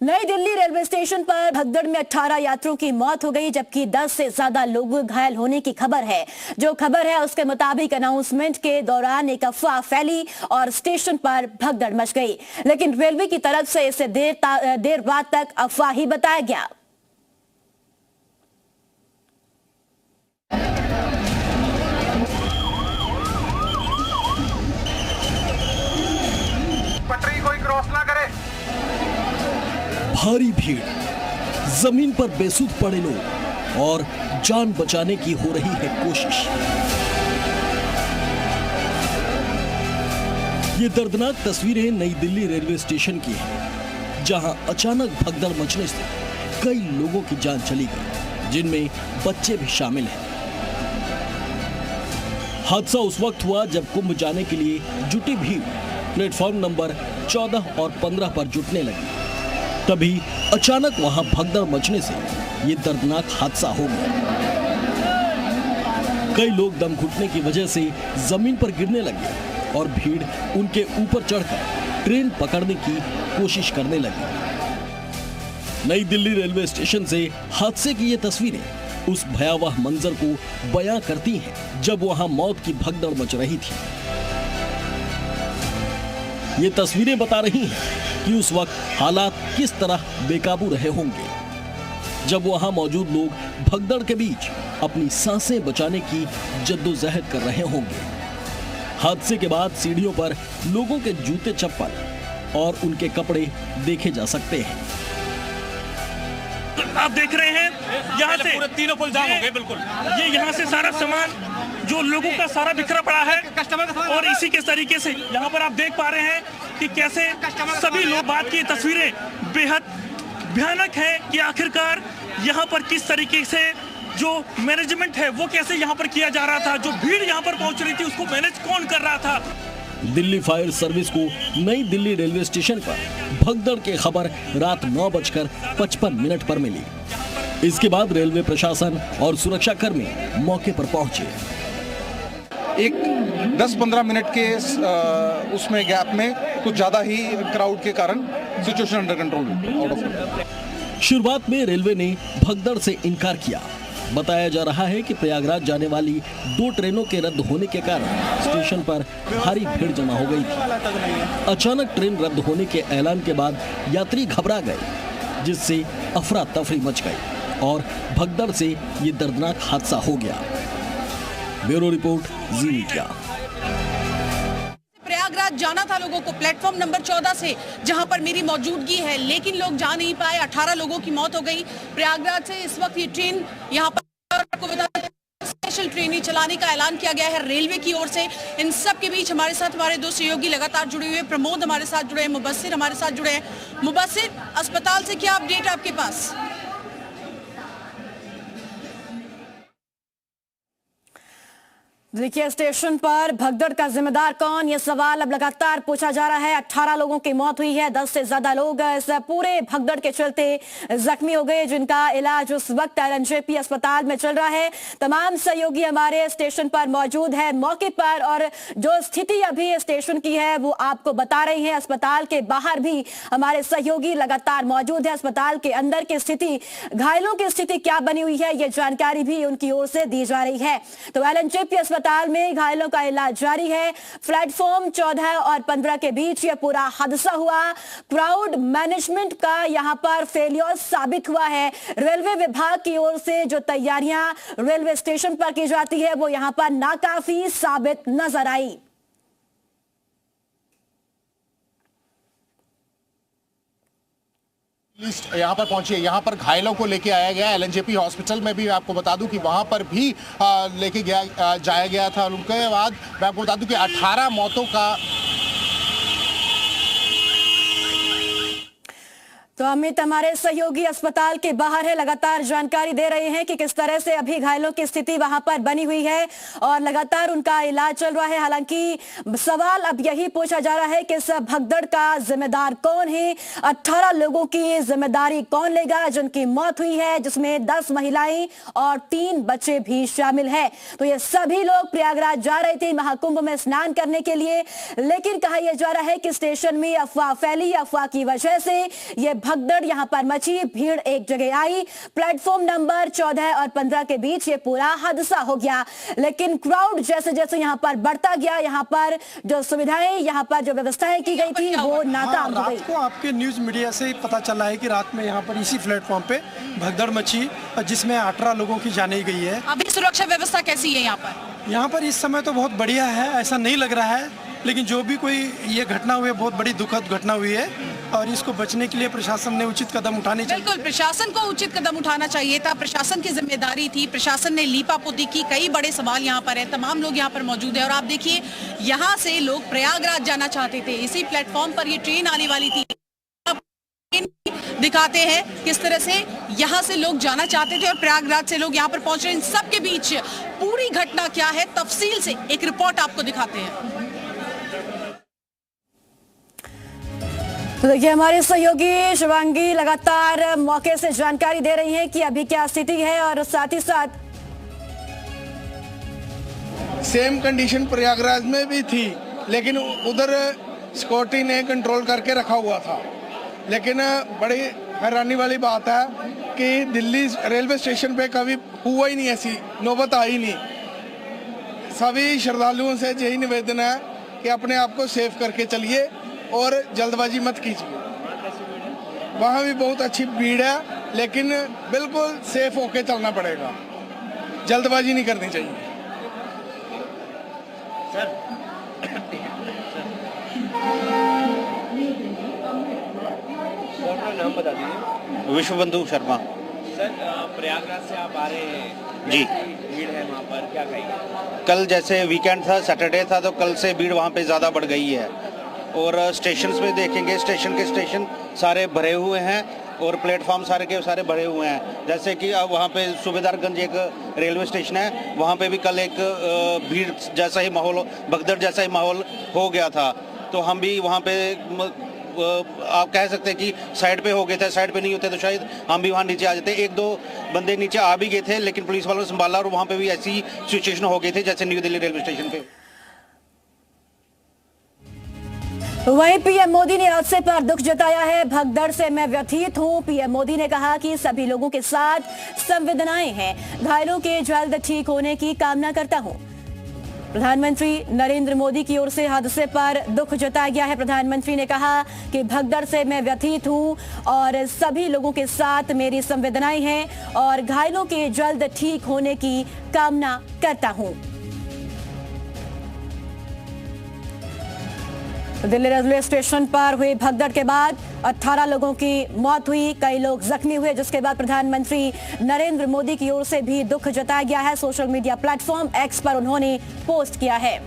नई Delhi railway station पर भगदड़ में 18 यात्रियों की मौत हो गई, जबकि 10 से ज्यादा लोग घायल होने की खबर है। जो खबर है उसके मुताबिक अनाउंसमेंट के दौरान एक अफवाह फैली और स्टेशन पर भगदड़ मच गई, लेकिन रेलवे की तरफ से इसे देर रात तक अफवाह ही बताया गया। पटरी कोई क्रॉस ना करे। भारी भीड़, जमीन पर बेसुध पड़े लोग और जान बचाने की हो रही है कोशिश। ये दर्दनाक तस्वीरें नई दिल्ली रेलवे स्टेशन की हैं, जहां अचानक भगदड़ मचने से कई लोगों की जान चली गई, जिनमें बच्चे भी शामिल हैं। हादसा उस वक्त हुआ जब कुंभ जाने के लिए जुटी भीड़ प्लेटफॉर्म नंबर 14 और 15 पर जुटने लगी। तभी अचानक वहां भगदड़ मचने से ये दर्दनाक हादसा हो गया। कई लोग दम घुटने की वजह से जमीन पर गिरने लगे और भीड़ उनके ऊपर चढ़कर ट्रेन पकड़ने की कोशिश करने लगी। नई दिल्ली रेलवे स्टेशन से हादसे की ये तस्वीरें उस भयावह मंजर को बयां करती हैं जब वहां मौत की भगदड़ मच रही थी। ये तस्वीरें बता रही हैं कि उस वक्त हालात किस तरह बेकाबू रहे होंगे, जब वहां मौजूद लोग भगदड़ के बीच अपनी सांसें बचाने की जद्दोजहद कर रहे होंगे। हादसे के बाद सीढ़ियों पर लोगों के जूते चप्पल और उनके कपड़े देखे जा सकते हैं। आप देख रहे हैं यहाँ से पूरे तीनों पुल जाम हो गए। बिल्कुल ये यहाँ से सारा सामान जो लोगों का सारा बिखरा पड़ा है और इसी के तरीके से यहाँ पर आप देख पा रहे हैं कि कैसे सभी लोग बात की तस्वीरें बेहद भयानक है कि आखिरकार यहाँ पर किस तरीके से जो मैनेजमेंट है वो कैसे यहाँ पर किया जा रहा था, जो भीड़ यहाँ पर पहुँच रही थी उसको मैनेज कौन कर रहा था। दिल्ली फायर सर्विस को नई दिल्ली रेलवे स्टेशन पर भगदड़ की खबर रात 9:55 पर मिली। इसके बाद रेलवे प्रशासन और सुरक्षा कर्मी मौके पर पहुंचे। एक 10-15 मिनट के उसमें गैप में कुछ ज्यादा ही क्राउड के कारण situation under control out of. शुरुआत में रेलवे ने भगदड़ से इनकार किया। बताया जा रहा है कि प्रयागराज जाने वाली 2 ट्रेनों के रद्द होने के कारण स्टेशन पर भारी भीड़ जमा हो गई थी। अचानक ट्रेन रद्द होने के ऐलान के बाद यात्री घबरा गए, जिससे अफरा तफरी मच गई और भगदड़ से ये दर्दनाक हादसा हो गया। ब्यूरो रिपोर्ट, जी मीडिया। प्रयागराज जाना था लोगों को प्लेटफॉर्म नंबर 14 से, जहां पर मेरी मौजूदगी है, लेकिन लोग जा नहीं पाए। 18 लोगों की मौत हो गई। प्रयागराज से इस वक्त ये ट्रेन यहाँ पर स्पेशल ट्रेन चलाने का ऐलान किया गया है रेलवे की ओर से। इन सब के बीच हमारे साथ हमारे 2 सहयोगी लगातार जुड़े हुए। प्रमोद हमारे साथ जुड़े हैं, मुबस्सिर हमारे साथ जुड़े हैं। मुबस्सिर, अस्पताल से क्या अपडेट आपके पास? देखिए, स्टेशन पर भगदड़ का जिम्मेदार कौन, ये सवाल अब लगातार पूछा जा रहा है। 18 लोगों की मौत हुई है, 10 से ज्यादा लोग इस पूरे भगदड़ के चलते जख्मी हो गए, जिनका इलाज उस वक्त एलएनजेपी अस्पताल में चल रहा है। तमाम सहयोगी हमारे स्टेशन पर मौजूद है मौके पर, और जो स्थिति अभी स्टेशन की है वो आपको बता रही है। अस्पताल के बाहर भी हमारे सहयोगी लगातार मौजूद है। अस्पताल के अंदर की स्थिति, घायलों की स्थिति क्या बनी हुई है, ये जानकारी भी उनकी ओर से दी जा रही है। तो एलएनजेपी अस्पताल में घायलों का इलाज जारी है। प्लेटफॉर्म 14 और 15 के बीच यह पूरा हादसा हुआ। क्राउड मैनेजमेंट का यहां पर फेलियर साबित हुआ है। रेलवे विभाग की ओर से जो तैयारियां रेलवे स्टेशन पर की जाती है वो यहां पर नाकाफी साबित नजर आई। यहाँ पर पहुंची है, यहाँ पर घायलों को लेके आया गया। एलएनजेपी हॉस्पिटल में भी मैं आपको बता दूं कि वहाँ पर भी लेके जाया गया था। उनके बाद मैं आपको बता दूं कि 18 मौतों का। तो अमित हमारे सहयोगी अस्पताल के बाहर है, लगातार जानकारी दे रहे हैं कि किस तरह से अभी घायलों की स्थिति वहां पर बनी हुई है और लगातार उनका इलाज चल रहा है। हालांकि सवाल अब यही पूछा जा रहा है कि इस भगदड़ का जिम्मेदार कौन है, 18 लोगों की जिम्मेदारी कौन लेगा जिनकी मौत हुई है, जिसमें 10 महिलाएं और 3 बच्चे भी शामिल है। तो ये सभी लोग प्रयागराज जा रहे थे महाकुंभ में स्नान करने के लिए, लेकिन कहा यह जा रहा है कि स्टेशन में अफवाह फैली, अफवाह की वजह से ये भगदड़ यहाँ पर मची, भीड़ एक जगह आई। प्लेटफॉर्म नंबर 14 और 15 के बीच ये पूरा हादसा हो गया। लेकिन क्राउड जैसे जैसे यहाँ पर बढ़ता गया, यहाँ पर जो सुविधाएं, यहाँ पर जो व्यवस्थाएं की गई थी वो नाकाम हो गई। रात को आपके न्यूज मीडिया से पता चला है कि रात में यहाँ पर इसी प्लेटफॉर्म पे भगदड़ मची, जिसमें 18 लोगों की जान गई है। अभी सुरक्षा व्यवस्था कैसी है यहाँ पर? यहाँ पर इस समय तो बहुत बढ़िया है, ऐसा नहीं लग रहा है, लेकिन जो भी कोई ये घटना हुई है बहुत बड़ी दुखद घटना हुई है और इसको बचने के लिए प्रशासन ने उचित कदम उठाने चाहिए। बिल्कुल, प्रशासन को उचित कदम उठाना चाहिए था, प्रशासन की जिम्मेदारी थी, प्रशासन ने लीपापोती की। कई बड़े सवाल यहाँ पर है, तमाम लोग यहाँ पर मौजूद है और आप देखिए यहाँ से लोग प्रयागराज जाना चाहते थे, इसी प्लेटफॉर्म पर ये ट्रेन आने वाली थी। दिखाते हैं किस तरह से यहाँ से लोग जाना चाहते थे और प्रयागराज से लोग यहाँ पर पहुंच रहे हैं। इन सब के बीच पूरी घटना क्या है, तफसील से एक रिपोर्ट आपको दिखाते हैं। तो देखिए हमारे सहयोगी शिवांगी लगातार मौके से जानकारी दे रही हैं कि अभी क्या स्थिति है और साथ ही साथ सेम कंडीशन प्रयागराज में भी थी, लेकिन उधर सिक्योरिटी ने कंट्रोल करके रखा हुआ था। लेकिन बड़ी हैरानी वाली बात है कि दिल्ली रेलवे स्टेशन पे कभी हुआ ही नहीं, ऐसी नौबत आई नहीं। सभी श्रद्धालुओं से यही निवेदन है कि अपने आप को सेफ करके चलिए और जल्दबाजी मत कीजिए। वहाँ भी बहुत अच्छी भीड़ है, लेकिन बिल्कुल सेफ होके चलना पड़ेगा, जल्दबाजी नहीं करनी चाहिए। नाम बता दीजिए। विश्वबंधु शर्मा। सर, प्रयागराज से आप आ रहे हैं जी, भीड़ है वहाँ पर, क्या कहेंगे? कल जैसे वीकेंड था, सैटरडे था, तो कल से भीड़ वहाँ पे ज़्यादा बढ़ गई है और स्टेशंस पे देखेंगे, स्टेशन के स्टेशन सारे भरे हुए हैं और प्लेटफॉर्म सारे के सारे भरे हुए हैं। जैसे कि अब वहाँ पे सूबेदारगंज एक रेलवे स्टेशन है, वहाँ पे भी कल एक भीड़ जैसा ही माहौल, भगदड़ जैसा ही माहौल हो गया था। तो हम भी वहाँ पे आप कह सकते हैं कि साइड पे हो गए थे, साइड पे नहीं होते तो शायद हम भी वहाँ नीचे आ जाते। एक दो बंदे नीचे आ भी गए थे, लेकिन पुलिस वालों ने संभाला और वहाँ पे भी ऐसी सिचुएशन हो गई थी जैसे न्यू दिल्ली रेलवे स्टेशन पे। वहीं पीएम मोदी ने हादसे पर दुख जताया है। भगदड़ से मैं व्यथित हूं। पीएम मोदी ने कहा कि सभी लोगों के साथ संवेदनाएं हैं, घायलों के जल्द ठीक होने की कामना करता हूं। प्रधानमंत्री नरेंद्र मोदी की ओर से हादसे पर दुख जताया गया है। प्रधानमंत्री ने कहा कि भगदड़ से मैं व्यथित हूं और सभी लोगों के साथ मेरी संवेदनाएं हैं और घायलों के जल्द ठीक होने की कामना करता हूं। दिल्ली रेलवे स्टेशन पर हुई भगदड़ के बाद 18 लोगों की मौत हुई, कई लोग जख्मी हुए, जिसके बाद प्रधानमंत्री नरेंद्र मोदी की ओर से भी दुख जताया गया है। सोशल मीडिया प्लेटफॉर्म एक्स पर उन्होंने पोस्ट किया है।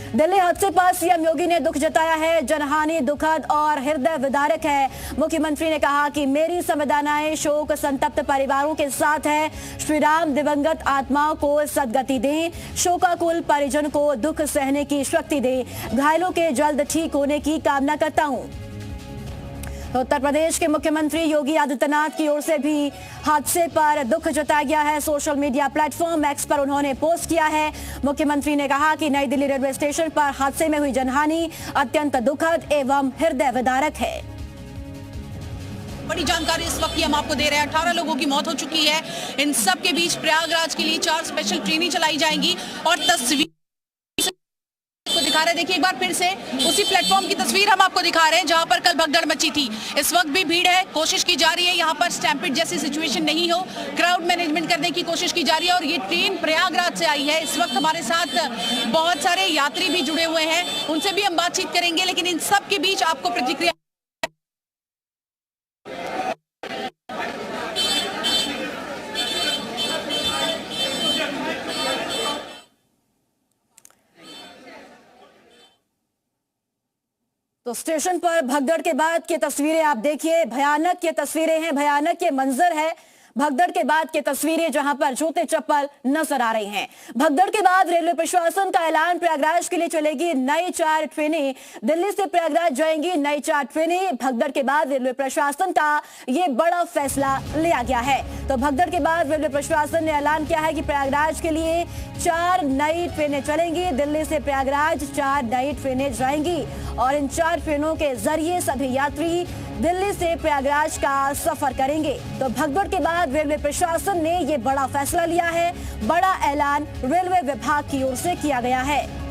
दिल्ली हादसे पर सीएम योगी ने दुख जताया है। जनहानि दुखद और हृदय विदारक है। मुख्यमंत्री ने कहा कि मेरी संवेदनाएं शोक संतप्त परिवारों के साथ है। श्री राम दिवंगत आत्माओं को सद्गति दें, शोकाकुल परिजन को दुख सहने की शक्ति दें, घायलों के जल्द ठीक होने की कामना करता हूं। उत्तर प्रदेश के मुख्यमंत्री योगी आदित्यनाथ की ओर से भी हादसे पर दुख जताया गया है। सोशल मीडिया प्लेटफॉर्म एक्स पर उन्होंने पोस्ट किया है। मुख्यमंत्री ने कहा कि नई दिल्ली रेलवे स्टेशन पर हादसे में हुई जनहानि अत्यंत दुखद एवं हृदय विदारक है। बड़ी जानकारी इस वक्त हम आपको दे रहे हैं। 18 लोगों की मौत हो चुकी है। इन सब के बीच प्रयागराज के लिए 4 स्पेशल ट्रेनें चलाई जाएंगी और तस्वीर को दिखा रहे हैं। देखिए एक बार फिर से उसी प्लेटफॉर्म की तस्वीर हम आपको दिखा रहे हैं जहां पर कल भगदड़ मची थी। इस वक्त भी भीड़ है, कोशिश की जा रही है यहां पर स्टैम्पिड जैसी सिचुएशन नहीं हो, क्राउड मैनेजमेंट करने की कोशिश की जा रही है और ये ट्रेन प्रयागराज से आई है। इस वक्त हमारे साथ बहुत सारे यात्री भी जुड़े हुए हैं, उनसे भी हम बातचीत करेंगे, लेकिन इन सब के बीच आपको प्रतिक्रिया तो स्टेशन पर भगदड़ के बाद की तस्वीरें आप देखिए, भयानक ये तस्वीरें हैं, भयानक ये मंजर है। भगदड़ के बाद की तस्वीरें जहां पर जूते चप्पल नजर आ रही हैं। भगदड़ के बाद रेलवे प्रशासन का ऐलान, प्रयागराज के लिए चलेगी नई 4 ट्रेनें, दिल्ली से प्रयागराज जाएंगी नई 4 ट्रेनें। भगदड़ के बाद रेलवे प्रशासन का ये बड़ा फैसला लिया गया है। तो भगदड़ के बाद रेलवे प्रशासन ने ऐलान किया है कि प्रयागराज के लिए 4 नई ट्रेनें चलेंगी, दिल्ली से प्रयागराज 4 नई ट्रेनें जाएंगी और इन 4 ट्रेनों के जरिए सभी यात्री दिल्ली से प्रयागराज का सफर करेंगे। तो भगदड़ के बाद रेलवे प्रशासन ने ये बड़ा फैसला लिया है। बड़ा ऐलान रेलवे विभाग की ओर से किया गया है।